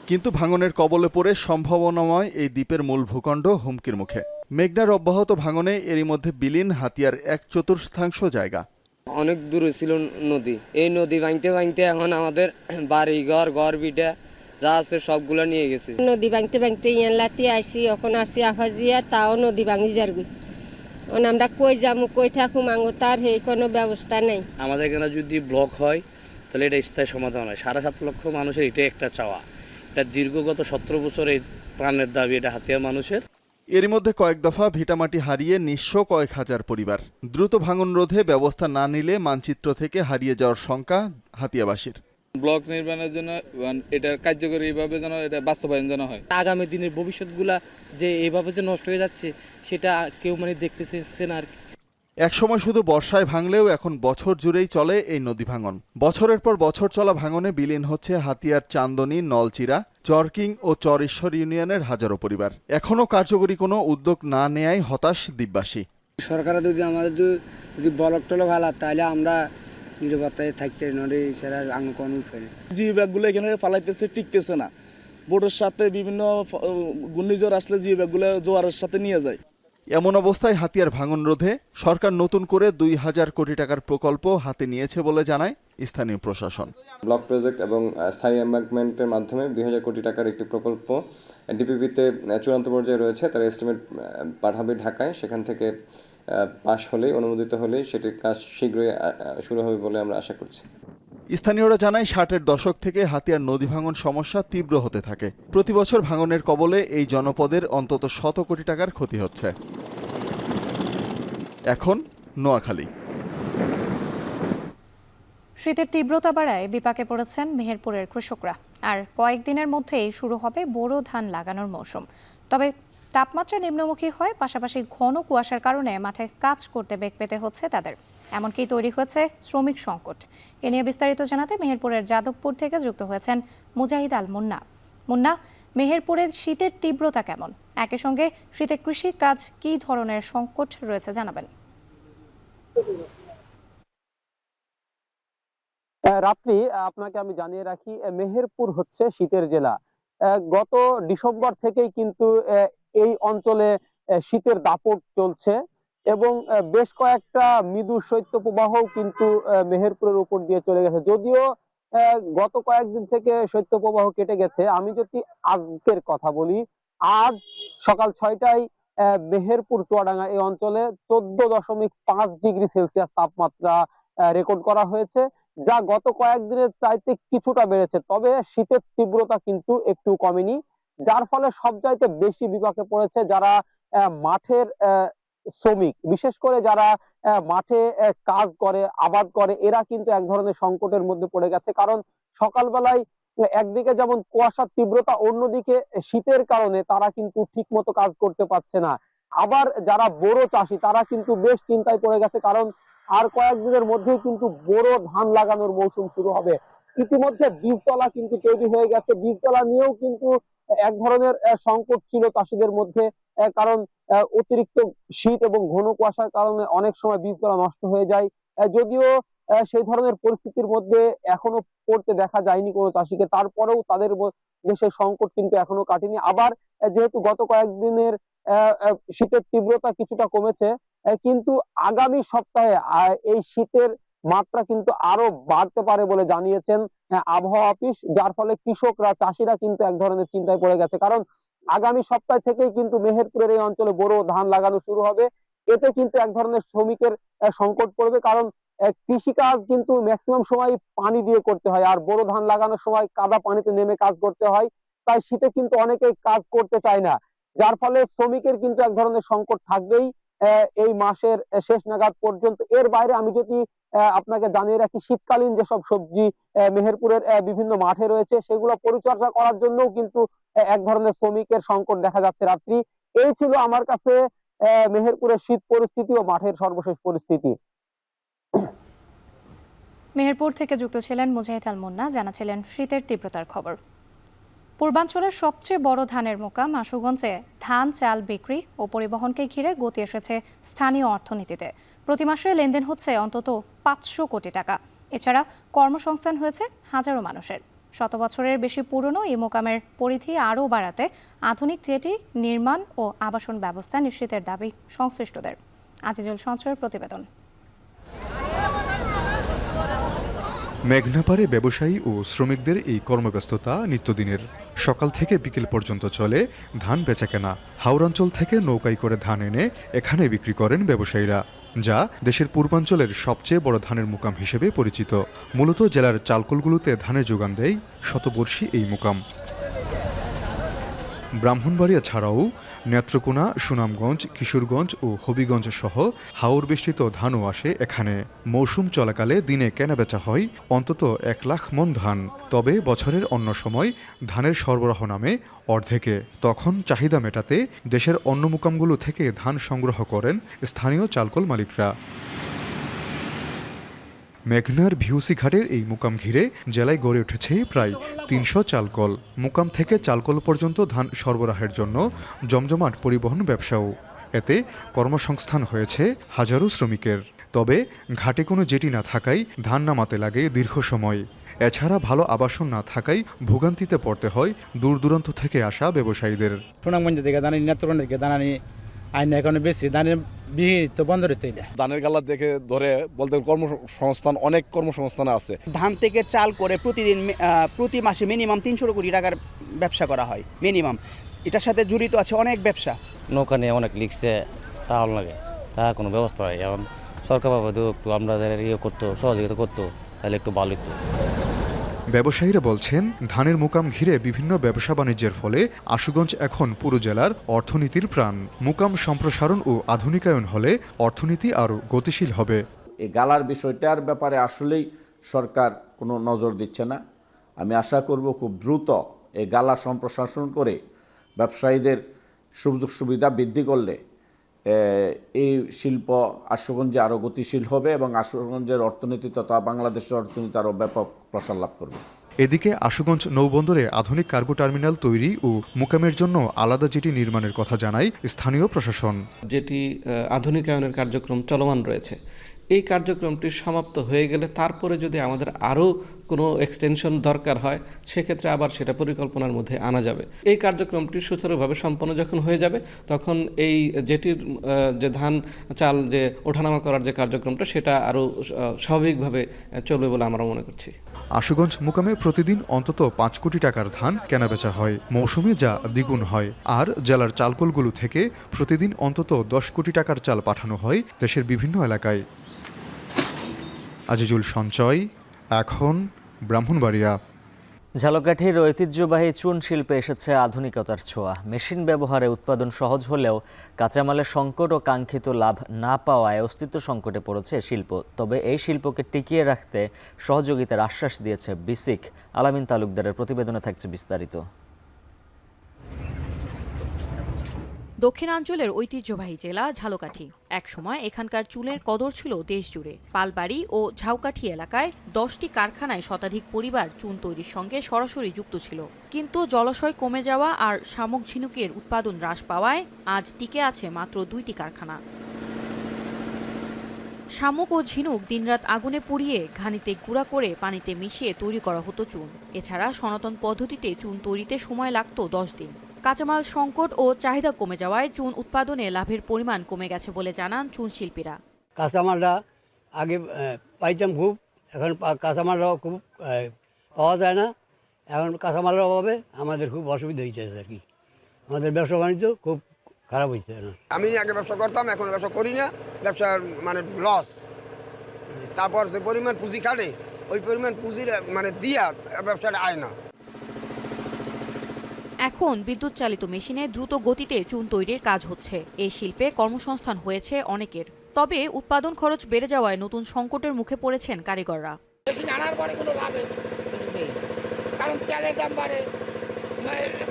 কিন্তু ভাঙনের কবলে পড়ে সম্ভাবনাময় এই দ্বীপের মূল ভূখণ্ড হুমকির মুখে। মেঘনার অব্যাহত ভাঙনে এরই মধ্যে বিলীন হাতিয়ার ১/৪ জায়গা। অনেক দূরে ছিল নদী, এই নদী ভাঙতে ভাঙতে এখন আমাদের বাড়ি ঘর বিটা যা আছে সবগুলো নিয়ে গেছে। নদী ভাঙতে ভাঙতে ইয়ানলাতে আইসি, এখন আসি আফাজিয়া, তাও নদী ভাঙি যারগুই। আমরা কই যামু, কই থাকুম, আঙ্গো তার এই কোনো ব্যবস্থা নেই। আমাদের এখানে যদি ব্লক হয় তাহলে এটা স্থায়ী সমাধান হয়। ৭.৫ লক্ষ মানুষের এটাই একটা চাওয়া। এটা দীর্ঘগত ১৭ বছর এই প্রাণের দাবি এটা হাতিয়া মানুষের। এরই মধ্যে কয়েক দফা ভিটামাটি হারিয়ে নিঃস্ব কয়েক হাজার পরিবার। দ্রুত ভাঙন রোধে ব্যবস্থা না নিলে মানচিত্র থেকে হারিয়ে যাওয়ার শঙ্কা হাতিয়াবাসীর। ব্লক নির্মাণের জন্য এটার কার্যকরী এইভাবে যেন এটা বাস্তবায়ন যেন হয়। আগামী দিনের ভবিষ্যৎগুলা যে এইভাবে যে নষ্ট হয়ে যাচ্ছে সেটা কেউ দেখতেছে না আর কি। একসময় শুধু বর্ষায় ভাঙলেও এখন বছর জুড়েই চলে এই নদী ভাঙন। বছরের পর বছর চলা ভাঙনে বিলীন হচ্ছে হাতিয়ার চান্দনী, নলচিরা, চরকিং ও চরঈশ্বর ইউনিয়নের হাজারো পরিবার। এখনও কার্যকরী কোনো উদ্যোগ না নেয়ায় হতাশ দ্বীপবাসী। সরকার যদি আমাদের যদি ব্লক টলক হালা তাহলে আমরা নিরাপত্তায় থাকতে নদী সেরা আঙ্গ কোনো ফেলে। জি ব্যাগগুলো এখানে ফালাইতেছে, টিকতেছে না। বোটের সাথে বিভিন্ন ঘূর্ণিঝড় আসলে জি ব্যাগগুলো জোয়ারের সাথে নিয়ে যায়। এমন অবস্থায় হাতিয়ার ভাঙন রোধে সরকার নতুন করে ২,০০০ কোটি টাকার প্রকল্প হাতে নিয়েছে বলে জানায় স্থানীয় প্রশাসন। ব্লক প্রজেক্ট এবং স্থায়ী এম্বাঙ্কমেন্টের মাধ্যমে ২,০০০ কোটি টাকার একটি প্রকল্প ডিপিপিতে চূড়ান্ত পর্যায়ে রয়েছে। তার এস্টিমেট পাঠাবে ঢাকায়, সেখান থেকে পাশ হলেই, অনুমোদিত হলেই সেটির কাজ শীঘ্রই শুরু হবে বলে আমরা আশা করছি। স্থানীয়রা জানায় ৬০-এর দশক থেকে হাতিয়ার নদী ভাঙন সমস্যা তীব্র হতে থাকে। প্রতি বছর ভাঙনের কবলে এই জনপদের অন্তত ১০০ কোটি টাকার ক্ষতি হচ্ছে। এখন নোয়াখালী। শীতের তীব্রতা বাড়ায় বিপাকে পড়েছেন মেহেরপুরের কৃষকরা। আর কয়েকদিনের মধ্যেই শুরু হবে বোরো ধান লাগানোর মৌসুম। তবে তাপমাত্রা নিম্নমুখী হয়, পাশাপাশি ঘন কুয়াশার কারণে মাঠে কাজ করতে বেগ পেতে হচ্ছে তাদের। এমনকি তৈরি হয়েছে শ্রমিক সংকট। এ নিয়ে বিস্তারিত জানাতে মেহেরপুরের যাদবপুর থেকে যুক্ত হয়েছেন মুজাহিদ আল মুন্না। মুন্না, মেহেরপুরের শীতের তীব্রতা কেমন? একই সঙ্গে শীতে কৃষি কাজ কী ধরনের সংকট রয়েছে জানাবেন। রাত্রি আপনাকে আমি জানিয়ে রাখি, মেহেরপুর হচ্ছে শীতের জেলা। গত ডিসেম্বর থেকেই কিন্তু এই অঞ্চলে শীতের দাপট চলছে এবং বেশ কয়েকটা মৃদু শৈত্যপ্রবাহও কিন্তু মেহেরপুরের উপর দিয়ে চলে গেছে। যদিও গত কয়েকদিন থেকে শৈত্যপ্রবাহ কেটে গেছে। আমি যদি আজকের কথা বলি, আজ সকাল 6টায় মেহেরপুর চুয়াডাঙ্গা এই অঞ্চলে 14.5 ডিগ্রি সেলসিয়াস তাপমাত্রা রেকর্ড করা হয়েছে, যা গত কয়েকদিনের চাইতে কিছুটা বেড়েছে। তবে শীতের তীব্রতা কিন্তু একটু কমেনি, যার ফলে সবচাইতে বেশি বিপাকে পড়েছে যারা মাঠের শ্রমিক, বিশেষ করে যারা মাঠে কাজ করে, আবাদ করে। এরা কিন্তু এক ধরনের সংকটের মধ্যে পড়ে গেছে। কারণ সকালবেলায় একদিকে যেমন কুয়াশার তীব্রতা, অন্যদিকে শীতের কারণে তারা কিন্তু ঠিক মতো কাজ করতে পারছে না। আবার যারা বোরো চাষি তারা কিন্তু বেশ চিন্তায় পড়ে গেছে, কারণ আর কয়েকদিনের মধ্যেই কিন্তু বোরো ধান লাগানোর মৌসুম শুরু হবে। ইতিমধ্যে বীজতলা কিন্তু তৈরি হয়ে গেছে। বীজতলা নিয়েও কিন্তু এক ধরনের সংকট ছিল চাষিদের মধ্যে, কারণ অতিরিক্ত শীত এবং ঘন কুয়াশার কারণে অনেক সময় বীজতলা নষ্ট হয়ে যায়। যদিও সেই ধরনের পরিস্থিতির মধ্যে এখনো পড়তে দেখা যায়নি কোনো চাষিকে, তারপরেও তাদের দেশের সংকট কিন্তু এখনো কাটেনি। আবার যেহেতু গত কয়েকদিনের শীতের তীব্রতা কিছুটা কমেছে, কিন্তু আগামী সপ্তাহে এই শীতের মাত্রা কিন্তু আরো বাড়তে পারে বলে জানিয়েছেন আবহাওয়া অফিস, যার ফলে কৃষকরা, চাষিরা কিন্তু এক ধরনের চিন্তায় পড়ে গেছে। কারণ আগামী সপ্তাহ থেকেই কিন্তু মেহেরপুরের এই অঞ্চলে বোরো ধান লাগানো শুরু হবে। এতে কিন্তু এক ধরনের শ্রমিকের সংকট পড়বে, কারণ কৃষিকাজ কিন্তু ম্যাক্সিমাম সময় পানি দিয়ে করতে হয়, আর বোরো ধান লাগানোর সময় কাদা পানিতে নেমে কাজ করতে হয়। তাই শীতে কিন্তু অনেকেই কাজ করতে চায় না, যার ফলে শ্রমিকের কিন্তু এক ধরনের সংকট থাকবেই এই মাসের শেষ নাগাদ পর্যন্ত। এর বাইরে আমি যদি আপনাকে জানিয়ে রাখি, শীতকালীন যেসব সবজি মেহেরপুরের বিভিন্ন মাঠে রয়েছে, সেগুলো পরিচর্যা করার জন্যও কিন্তু এক ধরনের শ্রমিকের সংকট দেখা যাচ্ছে। রাত্রি, এই ছিল আমার কাছে মেহেরপুরের শীত পরিস্থিতি ও মাঠের সর্বশেষ পরিস্থিতি। মেহেরপুর থেকে যুক্ত ছিলেন মুজাহিদ আল মুন্না, জানাচ্ছিলেন শীতের তীব্রতার খবর। পূর্বাঞ্চলের সবচেয়ে বড় ধানের মোকাম আশুগঞ্জে ধান চাল বিক্রি ও পরিবহনকে ঘিরে গতি এসেছে স্থানীয় অর্থনীতিতে। প্রতি মাসে লেনদেন হচ্ছে অন্তত 500 কোটি টাকা। এছাড়া কর্মসংস্থান হয়েছে হাজারো মানুষের। 100 বছরের বেশি পুরনো এই মোকামের পরিধি আরও বাড়াতে আধুনিক জেটি নির্মাণ ও আবাসন ব্যবস্থা নিশ্চিতের দাবি সংশ্লিষ্টদের। আজিজুল সঞ্চয়ের প্রতিবেদন। মেঘনাপাড়ে ব্যবসায়ী ও শ্রমিকদের এই কর্মব্যস্ততা নিত্যদিনের। সকাল থেকে বিকেল পর্যন্ত চলে ধান বেচাকেনা। হাওড়াঞ্চল থেকে নৌকায় করে ধান এনে এখানে বিক্রি করেন ব্যবসায়ীরা, যা দেশের পূর্বাঞ্চলের সবচেয়ে বড় ধানের মোকাম হিসেবে পরিচিত। মূলত জেলার চালকলগুলোতে ধানের যোগান দেয় শতবর্ষী এই মোকাম। ব্রাহ্মণবাড়িয়া ছাড়াও নেত্রকোনা, সুনামগঞ্জ, কিশোরগঞ্জ ও হবিগঞ্জ সহ হাওর বেষ্টিত ধানও আসে এখানে। মৌসুম চলাকালে দিনে কেনাবেচা হয় অন্তত 1 লাখ মন ধান। তবে বছরের অন্য সময় ধানের সরবরাহ নামে অর্ধেকে। তখন চাহিদা মেটাতে দেশের অন্য মোকামগুলো থেকে ধান সংগ্রহ করেন স্থানীয় চালকল মালিকরা। মেঘনার ভিউসি ঘাটের এই মোকাম ঘিরে জেলায় গড়ে উঠেছে প্রায় 300 চালকল। মোকাম থেকে চালকল পর্যন্ত ধান সরবরাহের জন্য জমজমাট পরিবহন ব্যবসাও। এতে কর্মসংস্থান হয়েছে হাজারো শ্রমিকের। তবে ঘাটে কোনো জেটি না থাকায় ধান নামাতে লাগে দীর্ঘ সময়। এছাড়া ভালো আবাসন না থাকায় ভোগান্তিতে পড়তে হয় দূর দূরান্ত থেকে আসা ব্যবসায়ীদের। সুনামগঞ্জ থেকে দানি, নেত্রকোনা থেকে দানানি আইনে এখন বেশি ধানের বিহি তো বন্ধ রইতে। ধানের গালা দেখে ধরে বলতে কর্মসংস্থান, অনেক কর্মসংস্থান আছে। ধান থেকে চাল করে প্রতিদিন প্রতি মাসে মিনিমাম 300 কোটি টাকার ব্যবসা করা হয় মিনিমাম। এটার সাথে জড়িত আছে অনেক ব্যবসা। নৌকা নিয়ে অনেক লিখছে, তাহলে লাগে তা কোনো ব্যবস্থা হয়। এখন সরকার বাবা একটু আমাদের করতো, সহযোগিতা করতো, তাহলে একটু ভালো হতো। ব্যবসায়ীরা বলছেন, ধানের মোকাম ঘিরে বিভিন্ন ব্যবসা বাণিজ্যের ফলে আশুগঞ্জ এখন পুরো জেলার অর্থনীতির প্রাণ। মোকাম সম্প্রসারণ ও আধুনিকায়ন হলে অর্থনীতি আরও গতিশীল হবে। এই গালার বিষয়টার ব্যাপারে আসলেই সরকার কোনো নজর দিচ্ছে না। আমি আশা করব খুব দ্রুত এই গালা সম্প্রসারণ করে ব্যবসায়ীদের সুযোগ সুবিধা বৃদ্ধি করলে এই শিল্প আশুগঞ্জে আরও গতিশীল হবে এবং আশুগঞ্জের অর্থনীতি তথা বাংলাদেশের অর্থনীতি আরও ব্যাপক প্রসার লাভ করবে। এদিকে আশুগঞ্জ নৌবন্দরে আধুনিক কার্গো টার্মিনাল তৈরি ও মোকামের জন্য আলাদা জেটি নির্মাণের কথা জানায় স্থানীয় প্রশাসন। যেটি আধুনিকায়নের কার্যক্রম চলমান রয়েছে, এই কার্যক্রমটি সমাপ্ত হয়ে গেলে তারপরে যদি আমাদের আরও কোনো এক্সটেনশন দরকার হয় সেক্ষেত্রে আবার সেটা পরিকল্পনার মধ্যে আনা যাবে। এই কার্যক্রমটি সুচারুভাবে সম্পন্ন যখন হয়ে যাবে তখন এই যেটির যে ধান চাল যে ওঠানামা করার যে কার্যক্রমটা সেটা আরও স্বাভাবিকভাবে চলবে বলে আমরা মনে করছি। আশুগঞ্জ মোকামে প্রতিদিন অন্তত 5 কোটি টাকার ধান কেনাবেচা হয়, মৌসুমে যা দ্বিগুণ হয়। আর জেলার চালকলগুলো থেকে প্রতিদিন অন্তত 10 কোটি টাকার চাল পাঠানো হয় দেশের বিভিন্ন এলাকায়। আজিজুল সঞ্চয়, এখন ব্রাহ্মণবাড়িয়া। ঝালকাঠির ঐতিহ্যবাহী চুন শিল্পে এসেছে আধুনিকতার ছোঁয়া। মেশিন ব্যবহারে উৎপাদন সহজ হলেও কাঁচামালের সংকট ও কাঙ্ক্ষিত লাভ না পাওয়ায় অস্তিত্ব সংকটে পড়েছে শিল্প। তবে এই শিল্পকে টিকিয়ে রাখতে সহযোগিতার আশ্বাস দিয়েছে বিসিক। আলামিন তালুকদারের প্রতিবেদনে থাকছে বিস্তারিত। দক্ষিণাঞ্চলের ঐতিহ্যবাহী জেলা ঝালকাঠি। একসময় এখানকার চুনের কদর ছিল দেশ জুড়ে। পালবাড়ি ও ঝাউকাঠি এলাকায় 10টি কারখানায় শতাধিক পরিবার চুন তৈরির সঙ্গে সরাসরি যুক্ত ছিল। কিন্তু জলাশয় কমে যাওয়া আর শামুক ঝিনুকের উৎপাদন হ্রাস পাওয়ায় আজ টিকে আছে মাত্র 2টি কারখানা। শামুক ও ঝিনুক দিনরাত আগুনে পুড়িয়ে ঘানিতে গুঁড়া করে পানিতে মিশিয়ে তৈরি করা হতো চুন। এছাড়া সনাতন পদ্ধতিতে চুন তৈরিতে সময় লাগত 10 দিন। কাঁচামাল সংকট ও চাহিদা কমে যাওয়ায় চুন উৎপাদনে লাভের পরিমাণ কমে গেছে বলে জানান চুন শিল্পীরা। কাঁচামালটা আগে পাইতাম খুব, এখন কাঁচামালটাও খুব পাওয়া যায় না। এখন কাঁচামালের অভাবে আমাদের খুব অসুবিধা হয়েছে আর কি। আমাদের ব্যবসা বাণিজ্য খুব খারাপ হয়েছে। আমি আগে ব্যবসা করতাম, এখন ব্যবসা করি না, ব্যবসার মানে লস। তারপর যে পরিমাণ পুঁজি খাটে ওই পরিমাণ পুঁজির মানে দিয়া ব্যবসাটা আয় না। এখন বিদ্যুৎ চালিত মেশিনে দ্রুত গতিতে চুন তৈরির কাজ হচ্ছে। এই শিল্পে কর্মসংস্থান হয়েছে অনেকের। তবে উৎপাদন খরচ বেড়ে যাওয়ায় নতুন সংকটের মুখে পড়েছেন কারিগররা। মেশিন আনার পরে কোনো লাভ নেই, কারণ তেলের দাম বাড়ে,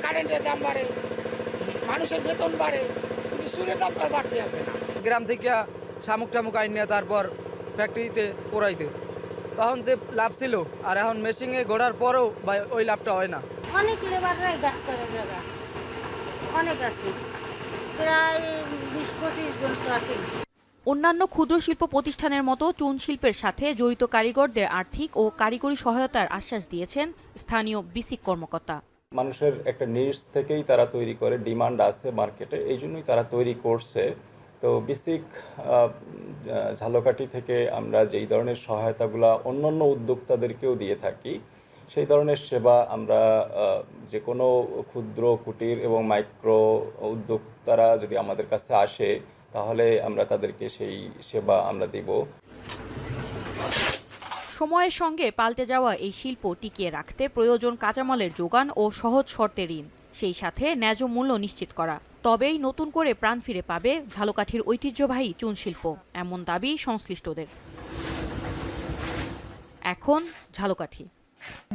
কারেন্টের দাম বাড়ে, মানুষের বেতন বাড়ে, কিন্তু চুনের দাম তো বাড়তে আসে না। গ্রাম থেকে শামুক টামুক আইন নিয়ে তারপর ফ্যাক্টরিতে পোড়াইতে, তখন যে লাভ ছিল আর এখন মেশিনে ঘোরার পরেও ওই লাভটা হয় না। অনেক লেবাররাই কাজ করে, জায়গা অনেক আছে, প্রায় 20-25 জন তো আছে। অন্যান্য ক্ষুদ্র শিল্প প্রতিষ্ঠানের মতো চুন শিল্পের সাথে জড়িত কারিগরদের আর্থিক ও কারিগরি সহায়তার আশ্বাস দিয়েছেন স্থানীয় বিসিক কর্মকর্তা। মানুষের একটা নিডস থেকেই তারা তৈরি করে, ডিমান্ড আছে মার্কেটে, এই জন্যই তারা তৈরি করছে। তো বিসিক ঝালকাঠি থেকে আমরা যেই ধরনের সহায়তাগুলো অন্যান্য উদ্যোক্তাদেরকেও দিয়ে থাকি, সেই ধরনের সেবা আমরা যে কোনো ক্ষুদ্র কুটির এবং মাইক্রো উদ্যোক্তারা যদি আমাদের কাছে আসে তাহলে আমরা তাদেরকে সেই সেবা আমরা দেব। সময়ের সঙ্গে পাল্টে যাওয়া এই শিল্প টিকিয়ে রাখতে প্রয়োজন কাঁচামালের যোগান ও সহজ শর্তে ঋণ, সেই সাথে ন্যায্য মূল্য নিশ্চিত করা। তবেই নতুন করে প্রাণ ফিরে পাবে ঝালকাঠির ঐতিহ্যবাহী চুন শিল্প, এমন দাবি সংশ্লিষ্টদের। এখন ঝালকাঠি।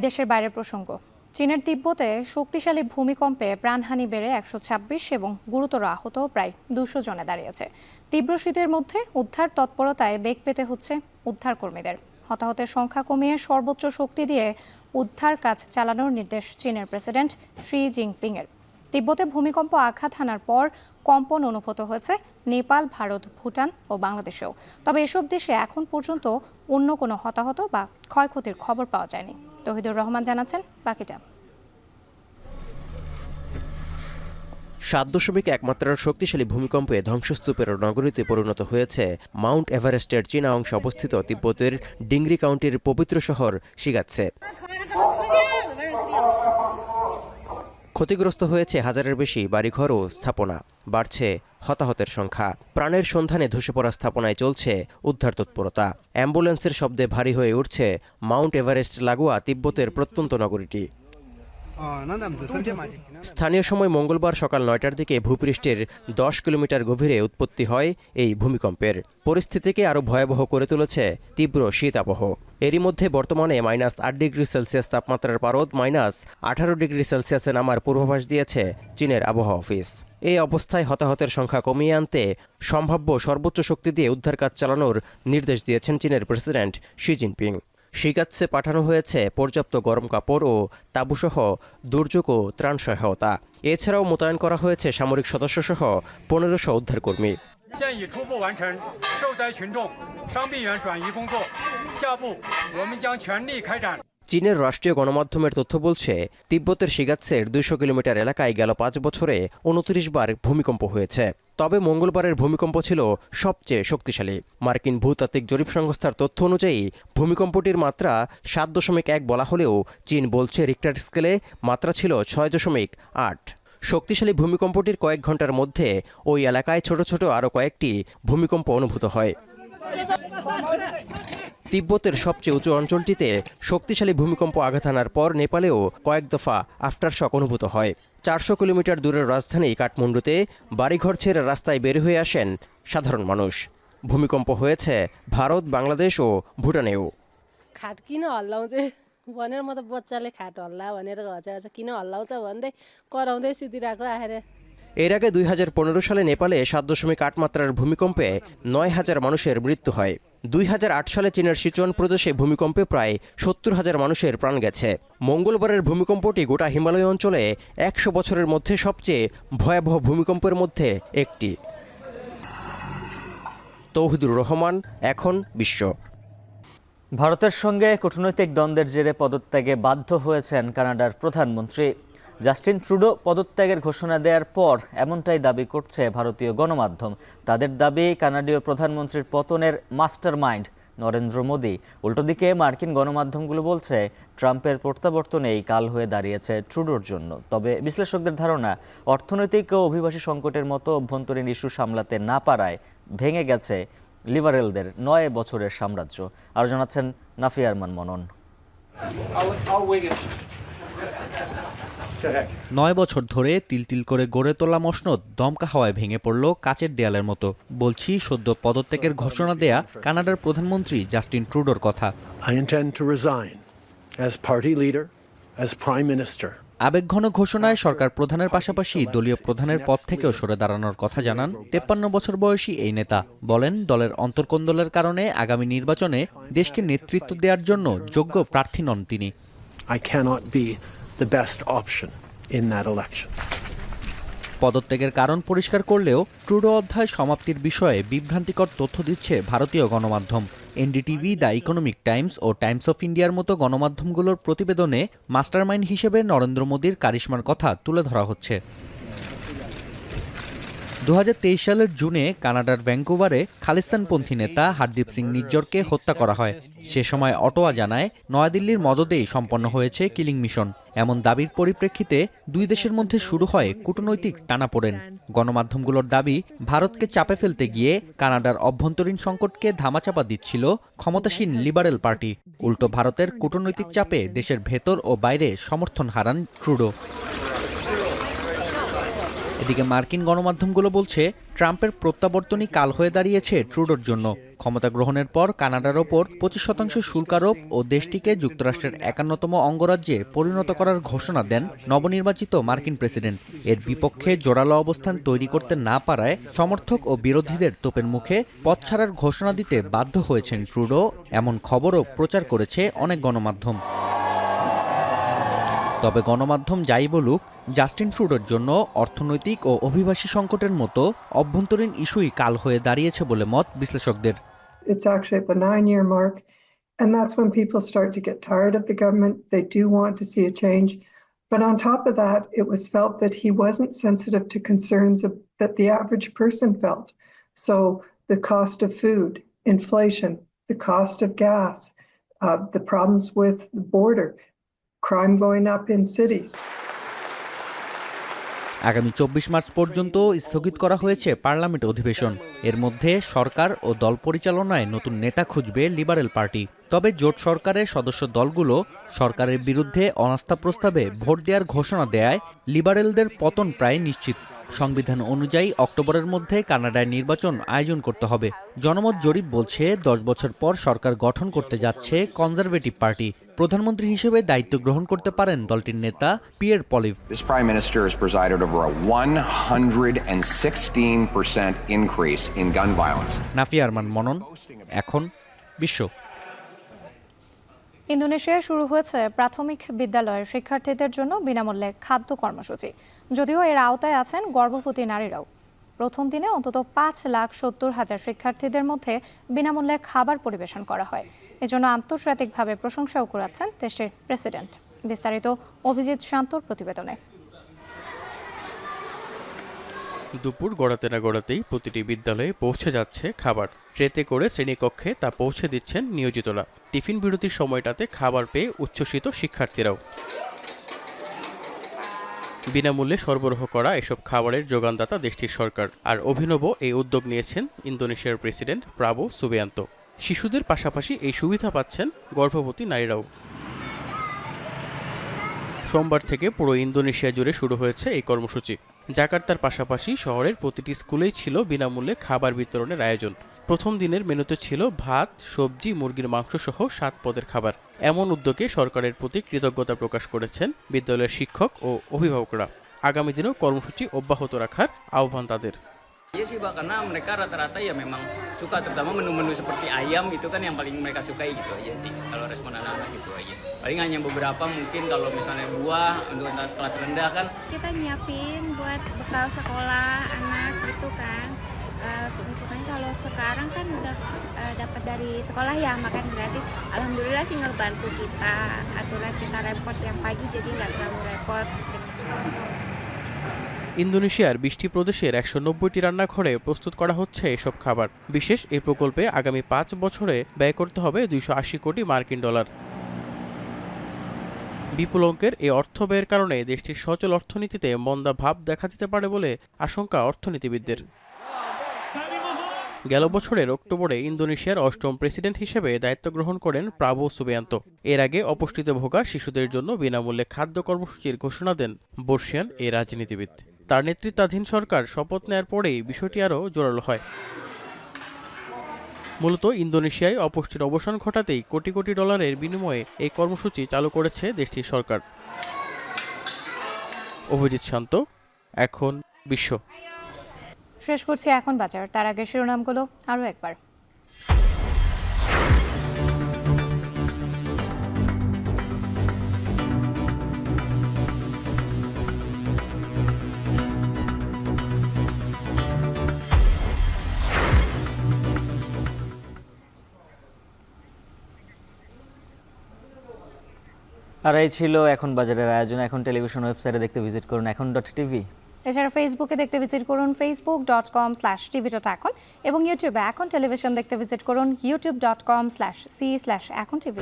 দেশের বাইরের প্রসঙ্গ। চীনের তিব্বতে শক্তিশালী ভূমিকম্পে প্রাণহানি বেড়ে 126 এবং গুরুতর আহত প্রায় 200 জনে দাঁড়িয়েছে। তীব্র শীতের মধ্যে উদ্ধার তৎপরতায় বেগ পেতে হচ্ছে উদ্ধারকর্মীদের। হতাহতের সংখ্যা কমিয়ে সর্বোচ্চ শক্তি দিয়ে উদ্ধার কাজ চালানোর নির্দেশ চীনের প্রেসিডেন্ট শি জিনপিংয়ের। তিব্বতে ভূমিকম্প আঘাত হানার পর কম্পন অনুভূত হয়েছে নেপাল, ভারত, ভুটান ও বাংলাদেশেও। তবে এসব দেশে এখন পর্যন্ত অন্য কোনো হতাহত বা ক্ষয়ক্ষতির খবর পাওয়া যায়নি। তৌহিদুর রহমান জানাচ্ছেন বাকিটা। 7.1 মাত্রার শক্তিশালী ভূমিকম্পে ধ্বংসস্তূপের নগরীতে পরিণত হয়েছে মাউন্ট এভারেস্টের চীনা অংশে অবস্থিত তিব্বতের ডিংরি কাউন্টির পবিত্র শহর শিগাৎসে। ক্ষতিগ্রস্ত হয়েছে হাজারের বেশি বাড়িঘর ও স্থাপনা। বাড়ছে হতাহতের সংখ্যা। প্রাণের সন্ধানে ধসে পড়া স্থাপনায় চলছে উদ্ধার তৎপরতা। অ্যাম্বুলেন্সের শব্দে ভারী হয়ে উঠছে মাউন্ট এভারেস্ট লাগোয়া তিব্বতের প্রত্যন্ত নগরীটি। স্থানীয় সময় মঙ্গলবার সকাল 9টার দিকে ভূপৃষ্ঠের 10 কিলোমিটার গভীরে উৎপত্তি হয় এই ভূমিকম্পের। পরিস্থিতিকে আরও ভয়াবহ করে তুলেছে তীব্র শীত আবহ। এরই মধ্যে বর্তমানে -8 ডিগ্রি সেলসিয়াস তাপমাত্রার পারদ -18 ডিগ্রি সেলসিয়াসে নামার পূর্বাভাস দিয়েছে চীনের আবহাওয়া অফিস। এই অবস্থায় হতাহতের সংখ্যা কমিয়ে আনতে সম্ভাব্য সর্বোচ্চ শক্তি দিয়ে উদ্ধার কাজ চালানোর নির্দেশ দিয়েছেন চীনের প্রেসিডেন্ট শি জিনপিং। শিগাৎসে পাঠানো হয়েছে পর্যাপ্ত গরম কাপড় ও তাঁবুসহ দুর্যোগ ও ত্রাণ সহায়তা। এছাড়াও মোতায়েন করা হয়েছে সামরিক সদস্যসহ 1500 উদ্ধারকর্মী। চীনের রাষ্ট্রীয় গণমাধ্যমের তথ্য বলছে, তিব্বতের শিগাৎসের 200 কিলোমিটার এলাকায় গেল 5 বছরে 29 বার ভূমিকম্প হয়েছে। তবে মঙ্গলবারের ভূমিকম্প ছিল সবচেয়ে শক্তিশালী। মার্কিন ভূতাত্ত্বিক জরিপ সংস্থার তথ্য অনুযায়ী ভূমিকম্পটির মাত্রা 7.1 বলা হলেও চীন বলছে রিক্টার স্কেলে মাত্রা ছিল 6.8। শক্তিশালী ভূমিকম্পটির কয়েক ঘন্টার মধ্যে ওই এলাকায় ছোট ছোট আরও কয়েকটি ভূমিকম্প অনুভূত হয়। তিব্বতের সবচেয়ে উঁচু অঞ্চলটিতে শক্তিশালী ভূমিকম্প আঘাত হানার পর নেপালেও কয়েক দফা আফটারশক অনুভূত হয়। 400 কিলোমিটার দূরের রাজধানী কাঠমান্ডুতে বাড়িঘর ছেড়ে রাস্তায় বের হয়ে আসেন সাধারণ মানুষ। ভূমিকম্প হয়েছে ভারত, বাংলাদেশ ও ভুটানেও। खाट किन हल्लाउँछ भनेर म त बच्चाले खाट हल्ला भनेर घच किन हल्लाउँछ भन्दै कराउँदै सुतिरहेको आएर। এর আগে 2015 সালে নেপালে 7.8 মাত্রার ভূমিকম্পে 9000 মানুষের মৃত্যু হয়। 2008 সালে চীনের সিচুয়ান প্রদেশে ভূমিকম্পে প্রায় 70,000 মানুষের প্রাণ গেছে। মঙ্গলবারের ভূমিকম্পটি গোটা হিমালয় অঞ্চলে 100 বছরের মধ্যে সবচেয়ে ভয়াবহ ভূমিকম্পের মধ্যে একটি। তৌহিদুর রহমান, এখন বিশ্ব। ভারতের সঙ্গে কূটনৈতিক দ্বন্দ্বের জেরে পদত্যাগে বাধ্য হয়েছেন কানাডার প্রধানমন্ত্রী জাস্টিন ট্রুডো। পদত্যাগের ঘোষণা দেওয়ার পর এমনটাই দাবি করছে ভারতীয় গণমাধ্যম। তাদের দাবি, কানাডীয় প্রধানমন্ত্রীর পতনের মাস্টার মাইন্ড নরেন্দ্র মোদী। উল্টোদিকে মার্কিন গণমাধ্যমগুলো বলছে ট্রাম্পের প্রত্যাবর্তনেই কাল হয়ে দাঁড়িয়েছে ট্রুডোর জন্য। তবে বিশ্লেষকদের ধারণা, অর্থনৈতিক ও অভিবাসী সংকটের মতো অভ্যন্তরীণ ইস্যু সামলাতে না পারায় ভেঙে গেছে লিবারেলদের 9 বছরের সাম্রাজ্য। আর জানাচ্ছেন নাফি আরমান মনন। 9 বছর ধরে তিল করে গড়ে তোলা মসনদ দমকা হাওয়ায় ভেঙে পড়ল কাচের দেয়ালের মতো। বলছি সদ্য পদত্যাগের ঘোষণা দেয়া কানাডার প্রধানমন্ত্রী জাস্টিন ট্রুডোর কথা। আবেগঘন ঘোষণায় সরকার প্রধানের পাশাপাশি দলীয় প্রধানের পদ থেকেও সরে দাঁড়ানোর কথা জানান 53 বছর বয়সী এই নেতা। বলেন, দলের অন্তর্কোন্দলের কারণে আগামী নির্বাচনে দেশকে নেতৃত্ব দেওয়ার জন্য যোগ্য প্রার্থী নন তিনি। পদত্যাগের কারণ পরিষ্কার করলেও ট্রুডো অধ্যায় সমাপ্তির বিষয়ে বিভ্রান্তিকর তথ্য দিচ্ছে ভারতীয় গণমাধ্যম। এনডিটিভি, দ্য ইকোনমিক টাইমস ও টাইমস অফ ইন্ডিয়ার মতো গণমাধ্যমগুলোর প্রতিবেদনে মাস্টারমাইন্ড হিসেবে নরেন্দ্র মোদীর কারিশমার কথা তুলে ধরা হচ্ছে। 2023 সালের জুনে কানাডার ভ্যাঙ্কুভারে খালিস্তানপন্থী নেতা হরদীপ সিং নিজ্জরকে হত্যা করা হয়। সে সময় অটোয়া জানায়, নয়াদিল্লির মদদেই সম্পন্ন হয়েছে কিলিং মিশন। এমন দাবির পরিপ্রেক্ষিতে দুই দেশের মধ্যে শুরু হয় কূটনৈতিক টানাপোড়েন। গণমাধ্যমগুলোর দাবি, ভারতকে চাপে ফেলতে গিয়ে কানাডার অভ্যন্তরীণ সংকটকে ধামাচাপা দিচ্ছিল ক্ষমতাসীন লিবারেল পার্টি। উল্টো ভারতের কূটনৈতিক চাপে দেশের ভেতর ও বাইরে সমর্থন হারান ট্রুডো। এদিকে মার্কিন গণমাধ্যমগুলো বলছে, ট্রাম্পের প্রত্যাবর্তনই কাল হয়ে দাঁড়িয়েছে ট্রুডোর জন্য। ক্ষমতা গ্রহণের পর কানাডার ওপর 25% শুল্ক আরোপ ও দেশটিকে যুক্তরাষ্ট্রের 51তম অঙ্গরাজ্যে পরিণত করার ঘোষণা দেন নবনির্বাচিত মার্কিন প্রেসিডেন্ট। এর বিপক্ষে জোরালো অবস্থান তৈরি করতে না পারায় সমর্থক ও বিরোধীদের তোপের মুখে পদ ছাড়ার ঘোষণা দিতে বাধ্য হয়েছেন ট্রুডো, এমন খবরও প্রচার করেছে অনেক গণমাধ্যম। তবে গণমাধ্যম যাই বলুক, জাস্টিন ট্রুডোর জন্য অর্থনৈতিক ও অভিবাসী সংকটের মতো অভ্যন্তরীণ ইস্যুই কাল হয়ে দাঁড়িয়েছে বলে মত বিশ্লেষকদের। It's actually at the 9-year mark, and that's when people start to get tired of the government. They do want to see a change. But on top of that, it was felt that he wasn't sensitive to concerns that the average person felt. So the cost of food, inflation, the cost of gas, the problems with the border, crime going up in cities. আগামী 24 March পর্যন্ত স্থগিত করা হয়েছে parliament অধিবেশন। এর মধ্যে সরকার ও দল পরিচালনায় নতুন নেতা খুঁজবে লিবারেল পার্টি। তবে জোট সরকারের সদস্য দলগুলো সরকারের বিরুদ্ধে অনাস্থা প্রস্তাবে ভোট দেওয়ার ঘোষণা দেয়ায় লিবারেলদের পতন প্রায় নিশ্চিত। সংবিধান অনুযায়ী অক্টোবরের মধ্যে কানাডায় নির্বাচন আয়োজন করতে হবে। জনমত জরিপ বলছে 10 বছর পর সরকার গঠন করতে যাচ্ছে কনজারভেটিভ পার্টি। প্রধানমন্ত্রী হিসেবে দায়িত্ব গ্রহণ করতে পারেন দলটির নেতা Pierre পলিভ। This Prime Minister has presided over a 116% increase in gun violence. Nafia Arman মনন, এখন বিশ্ব। ইন্দোনেশিয়ায় শুরু হয়েছে প্রাথমিক বিদ্যালয়ের শিক্ষার্থীদের জন্য বিনামূল্যে খাদ্য কর্মসূচি। যদিও এর আওতায় আছেন গর্ভবতী নারীরাও। প্রথম দিনে অন্তত 5,70,000 শিক্ষার্থীদের মধ্যে বিনামূল্যে খাবার পরিবেশন করা হয়। এজন্য আন্তর্জাতিকভাবে প্রশংসাও কুড়াচ্ছেন দেশের প্রেসিডেন্ট। বিস্তারিত অভিজিৎ শান্তর প্রতিবেদনে। দুপুর গড়াতে না গড়াতেই প্রতিটি বিদ্যালয়ে পৌঁছে যাচ্ছে খাবার। ট্রেতে করে শ্রেণীকক্ষে তা পৌঁছে দিচ্ছেন নিয়োজিতরা। টিফিন বিরতির সময়টাতে খাবার পেয়ে উচ্ছ্বসিত শিক্ষার্থীরাও। বিনামূল্যে সরবরাহ করা এসব খাবারের যোগানদাতা দেশটির সরকার। আর অভিনব এই উদ্যোগ নিয়েছেন ইন্দোনেশিয়ার প্রেসিডেন্ট প্রাবো সুবিয়ান্তো। শিশুদের পাশাপাশি এই সুবিধা পাচ্ছেন গর্ভবতী নারীরাও। সোমবার থেকে পুরো ইন্দোনেশিয়া জুড়ে শুরু হয়েছে এই কর্মসূচি। জাকার্তার পাশাপাশি শহরের প্রতিটি স্কুলেই ছিল বিনামূল্যে খাবার বিতরণের আয়োজন। প্রথম দিনের মেনুতে ছিল ভাত, সবজি, মুরগির মাংস সহ 7 পদের খাবার। এমন উদ্যোগে সরকারের প্রতি কৃতজ্ঞতা প্রকাশ করেছেন বিদ্যালয়ের শিক্ষক ও অভিভাবকরা। আগামী দিনেও কর্মসূচি অব্যাহত রাখার আহ্বান তাদের। Iya sih Pak, karena mereka rata-rata ya memang suka, terutama menu-menu seperti ayam itu kan yang paling mereka sukai gitu aja sih. Kalau respon anak-anak gitu aja. Paling hanya beberapa mungkin kalau misalnya buah untuk kelas rendah kan. Kita nyiapin buat bekal sekolah anak gitu kan. Makanya kalau sekarang kan udah dapat dari sekolah ya makan gratis. Alhamdulillah sih ngebantu kita. Aturan kita repot yang pagi jadi nggak terlalu repot. ইন্দোনেশিয়ার 20টি প্রদেশের 190টি রান্নাঘরে প্রস্তুত করা হচ্ছে এসব খাবার। বিশেষ এই প্রকল্পে আগামী 5 বছরে ব্যয় করতে হবে 280 কোটি মার্কিন ডলার। বিপুল অঙ্কের এই অর্থ ব্যয়ের কারণে দেশটির সচল অর্থনীতিতে মন্দা ভাব দেখা দিতে পারে বলে আশঙ্কা অর্থনীতিবিদদের। গেল বছরের অক্টোবরে ইন্দোনেশিয়ার 8ম প্রেসিডেন্ট হিসেবে দায়িত্ব গ্রহণ করেন প্রাবো সুবিয়ান্তো। এর আগে অপুষ্টিতে ভোগা শিশুদের জন্য বিনামূল্যে খাদ্য কর্মসূচির ঘোষণা দেন বর্ষিয়ান এই রাজনীতিবিদ। তার নেতৃত্বাধীন সরকার শপথ নেয়ার পরেই বিষয়টি আরও জোরালো হয়। মূলত ইন্দোনেশিয়ায় অপুষ্টির অবসান ঘটাতেই কোটি কোটি ডলারের বিনিময়ে এই কর্মসূচি চালু করেছে দেশটির সরকার। অভিজিৎ শান্ত, এখন বিশ্ব। শেষ করছি এখন বাজার, তার আগে শিরোনামগুলো আরও একবার। আর এই ছিল এখন বাজারের আয়োজন। এখন টেলিভিশন ওয়েবসাইটে দেখতে ভিজিট করুন এখন.tv। এছাড়া ফেসবুকে দেখতে ভিজিট করুন facebook.com/tv.এখন এবং ইউটিউবে এখন টেলিভিশন দেখতে ভিজিট করুন youtube.com/c/echontv।